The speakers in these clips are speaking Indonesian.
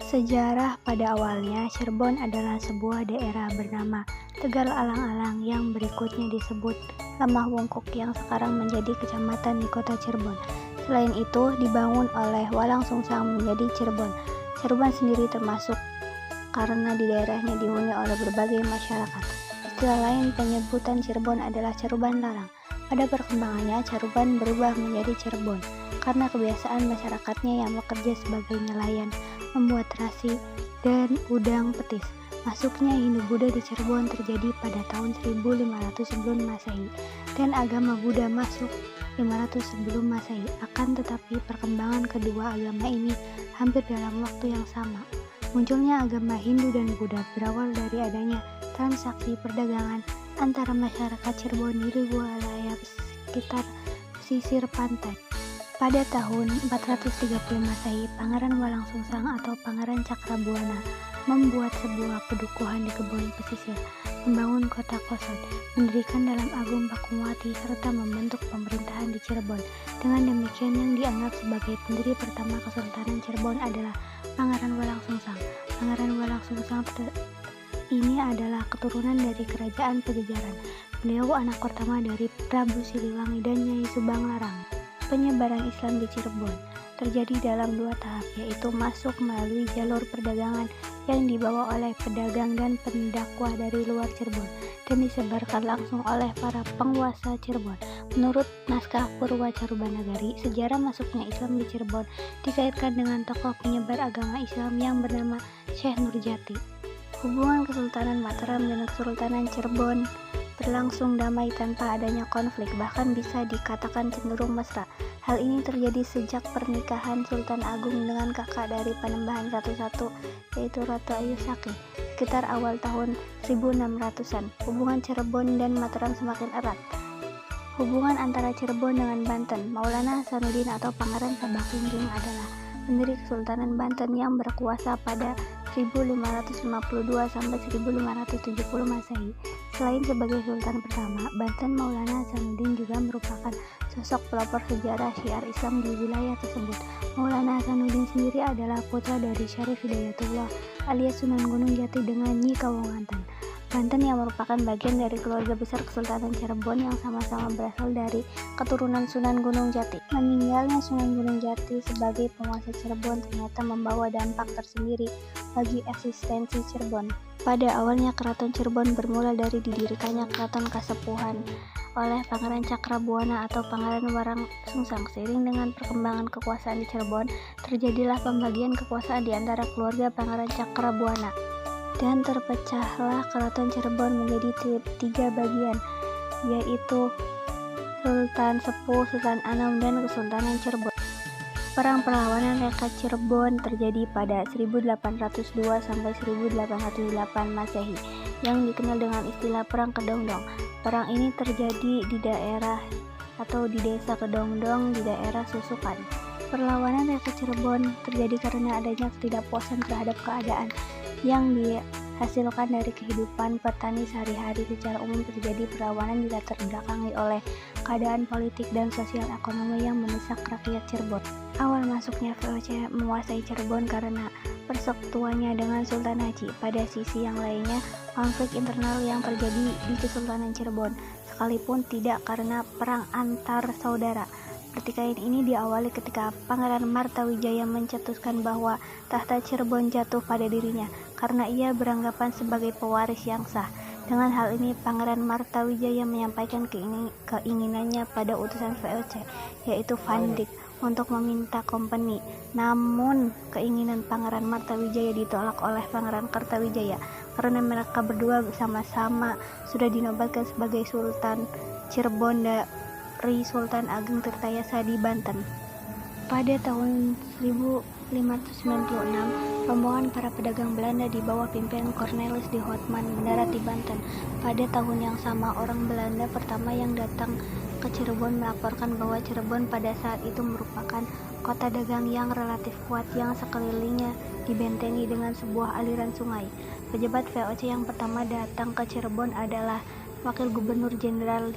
Sejarah pada awalnya, Cirebon adalah sebuah daerah bernama Tegal Alang-Alang yang berikutnya disebut Lemah Wungkuk yang sekarang menjadi kecamatan di kota Cirebon. Selain itu, dibangun oleh Walang Sungsang menjadi Cirebon. Cirebon sendiri termasuk karena di daerahnya dihuni oleh berbagai masyarakat. Istilah lain penyebutan Cirebon adalah Ceruban Larang. Pada perkembangannya, Cirebon berubah menjadi Cirebon karena kebiasaan masyarakatnya yang bekerja sebagai nelayan, membuat terasi, dan udang petis. Masuknya Hindu-Buddha di Cirebon terjadi pada tahun 1500 sebelum Masehi, dan agama Buddha masuk 500 sebelum Masehi. Akan tetapi perkembangan kedua agama ini hampir dalam waktu yang sama. Munculnya agama Hindu dan Buddha berawal dari adanya transaksi perdagangan antara masyarakat Cirebon di wilayah sekitar pesisir pantai. Pada tahun 430 Masehi, Pangeran Walang Sungsang atau Pangeran Cakrabuana membuat sebuah pedukuhan di kebun pesisir, membangun kota Koson, mendirikan Dalam Agung Pakuwati, serta membentuk pemerintahan di Cirebon. Dengan demikian, yang dianggap sebagai pendiri pertama Kesultanan Cirebon adalah Pangeran Walang Sungsang. Pangeran Walang Sungsang ini adalah keturunan dari Kerajaan Pajajaran. Beliau anak pertama dari Prabu Siliwangi dan Nyai Subang Larang. Penyebaran Islam di Cirebon terjadi dalam dua tahap, yaitu masuk melalui jalur perdagangan yang dibawa oleh pedagang dan pendakwah dari luar Cirebon dan disebarkan langsung oleh para penguasa Cirebon. Menurut naskah Purwa Carubanagari, sejarah masuknya Islam di Cirebon dikaitkan dengan tokoh penyebar agama Islam yang bernama Syekh Nurjati. Hubungan Kesultanan Mataram dan Kesultanan Cirebon berlangsung damai tanpa adanya konflik, bahkan bisa dikatakan cenderung mesra. Hal ini terjadi sejak pernikahan Sultan Agung dengan kakak dari Panembahan Ratu I, yaitu Ratu Ayu Saki, sekitar awal tahun 1600-an. Hubungan Cirebon dan Mataram semakin erat. Hubungan antara Cirebon dengan Banten. Maulana Hasanuddin atau Pangeran Sabaklingging adalah pendiri Kesultanan Banten yang berkuasa pada 1552 sampai 1570 Masehi. Selain sebagai sultan pertama, Banten Maulana Hasanuddin juga merupakan sosok pelopor sejarah syiar Islam di wilayah tersebut. Maulana Hasanuddin sendiri adalah putra dari Syarif Hidayatullah alias Sunan Gunung Jati dengan Nyi Kawonganten. Banten yang merupakan bagian dari keluarga besar Kesultanan Cirebon yang sama-sama berasal dari keturunan Sunan Gunung Jati. Meninggalnya Sunan Gunung Jati sebagai penguasa Cirebon ternyata membawa dampak tersendiri bagi eksistensi Cirebon. Pada awalnya Keraton Cirebon bermula dari didirikannya Keraton Kasepuhan oleh Pangeran Cakrabuana atau Pangeran Walang Sungsang. Seiring dengan perkembangan kekuasaan di Cirebon, terjadilah pembagian kekuasaan di antara keluarga Pangeran Cakrabuana. Dan terpecahlah Keraton Cirebon menjadi tiga bagian, yaitu Sultan Sepuh, Sultan Anom, dan Kesultanan Cirebon. Perang perlawanan rakyat Cirebon terjadi pada 1802 sampai 1808 Masehi yang dikenal dengan istilah Perang Kedongdong. Perang ini terjadi di daerah atau di desa Kedongdong di daerah Susukan. Perlawanan rakyat Cirebon terjadi karena adanya ketidakpuasan terhadap keadaan yang dihasilkan dari kehidupan petani sehari-hari. Secara umum terjadi perlawanan dilatar belakangi oleh keadaan politik dan sosial ekonomi yang mendesak rakyat Cirebon. Awal masuknya VOC menguasai Cirebon karena persekutuannya dengan Sultan Haji. Pada sisi yang lainnya, konflik internal yang terjadi di Kesultanan Cirebon, sekalipun tidak karena perang antar saudara. Pertikaian ini diawali ketika Pangeran Martawijaya mencetuskan bahwa tahta Cirebon jatuh pada dirinya karena ia beranggapan sebagai pewaris yang sah. Dengan hal ini, Pangeran Martawijaya menyampaikan keinginannya pada utusan VOC, yaitu Van Dyck, untuk meminta kompeni. Namun, keinginan Pangeran Martawijaya ditolak oleh Pangeran Kertawijaya karena mereka berdua sama-sama sudah dinobatkan sebagai Sultan Cirebon dari Sultan Ageng Tirtayasa di Banten. Pada tahun 1596, rombongan para pedagang Belanda di bawah pimpinan Cornelis de Houtman mendarat di Banten. Pada tahun yang sama, orang Belanda pertama yang datang ke Cirebon melaporkan bahwa Cirebon pada saat itu merupakan kota dagang yang relatif kuat yang sekelilingnya dibentengi dengan sebuah aliran sungai. Pejabat VOC yang pertama datang ke Cirebon adalah Wakil Gubernur Jenderal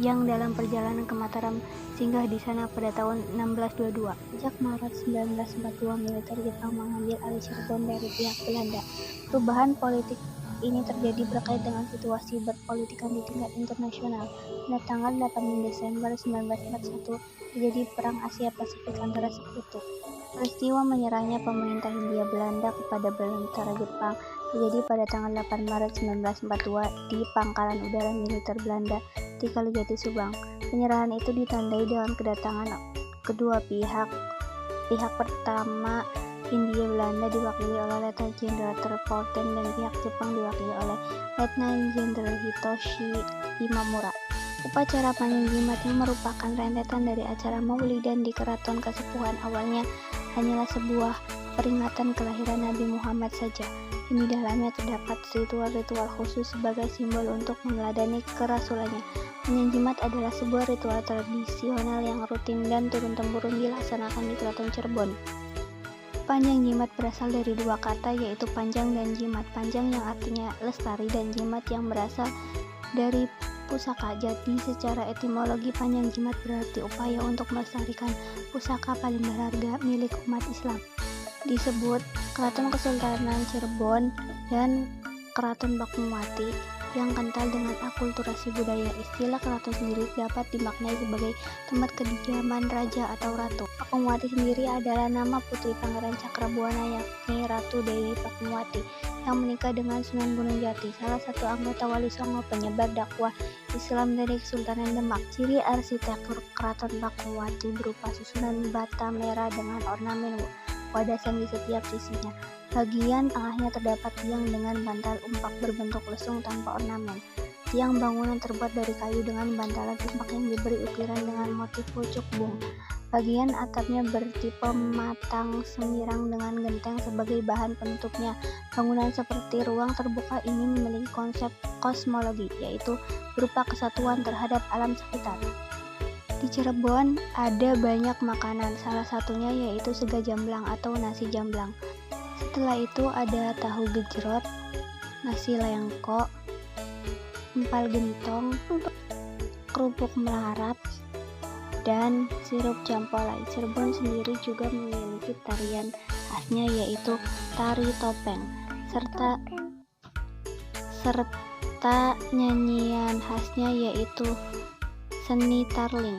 yang dalam perjalanan ke Mataram singgah di sana pada tahun 1622. Sejak Maret 1942, militer Jepang mengambil alih Cirebon dari pihak Belanda. Perubahan politik ini terjadi berkait dengan situasi berpolitikan di tingkat internasional. Pada tanggal 8 Desember 1941 terjadi Perang Asia Pasifik antara sekutu. Peristiwa menyerahnya pemerintah Hindia Belanda kepada tentara Jepang terjadi pada tanggal 8 Maret 1942 di Pangkalan Udara Militer Belanda di Kalijati, Subang. Penyerahan itu ditandai dengan kedatangan kedua pihak. Pihak pertama, Hindia Belanda, diwakili oleh Letnan Jenderal Terpoten, dan pihak Jepang diwakili oleh Letnan Jenderal Hitoshi Imamura. Upacara Panjang Jimat yang merupakan rentetan dari acara Maulidan di Keraton Kasepuhan awalnya hanyalah sebuah peringatan kelahiran Nabi Muhammad saja. Di dalamnya terdapat ritual-ritual khusus sebagai simbol untuk meneladani kerasulannya. Panjang Jimat adalah sebuah ritual tradisional yang rutin dan turun-temurun dilaksanakan di Keraton Cirebon. Panjang Jimat berasal dari dua kata, yaitu panjang dan jimat. Panjang yang artinya lestari dan jimat yang berasal dari pusaka. Jadi secara etimologi panjang jimat berarti upaya untuk melestarikan pusaka paling berharga milik umat Islam. Disebut Keraton Kesultanan Cirebon dan Keraton Pakuwati yang kental dengan akulturasi budaya. Istilah keraton sendiri dapat dimaknai sebagai tempat kediaman raja atau ratu. Pakuwati sendiri adalah nama putri Pangeran Cakrabuana, yakni Ratu Dewi Pakuwati, yang menikah dengan Sunan Gunung Jati, salah satu anggota Wali Songo penyebar dakwah Islam dari Kesultanan Demak. Ciri arsitektur Keraton Pakuwati berupa susunan bata merah dengan ornamen wadasan di setiap sisinya. Bagian tengahnya terdapat tiang dengan bantal umpak berbentuk lesung tanpa ornamen. Tiang bangunan terbuat dari kayu dengan bantalan umpak yang diberi ukiran dengan motif pucuk bung. Bagian atapnya bertipe matang semirang dengan genteng sebagai bahan penutupnya. Bangunan seperti ruang terbuka ini memiliki konsep kosmologi, yaitu berupa kesatuan terhadap alam sekitar. Di Cirebon ada banyak makanan, salah satunya yaitu sega jamblang atau nasi jamblang. Setelah itu ada tahu gejrot, nasi lengko, empal gentong, kerupuk melarat, dan sirup campolai. Cirebon sendiri juga memiliki tarian khasnya yaitu tari topeng, serta nyanyian khasnya yaitu seni tarling.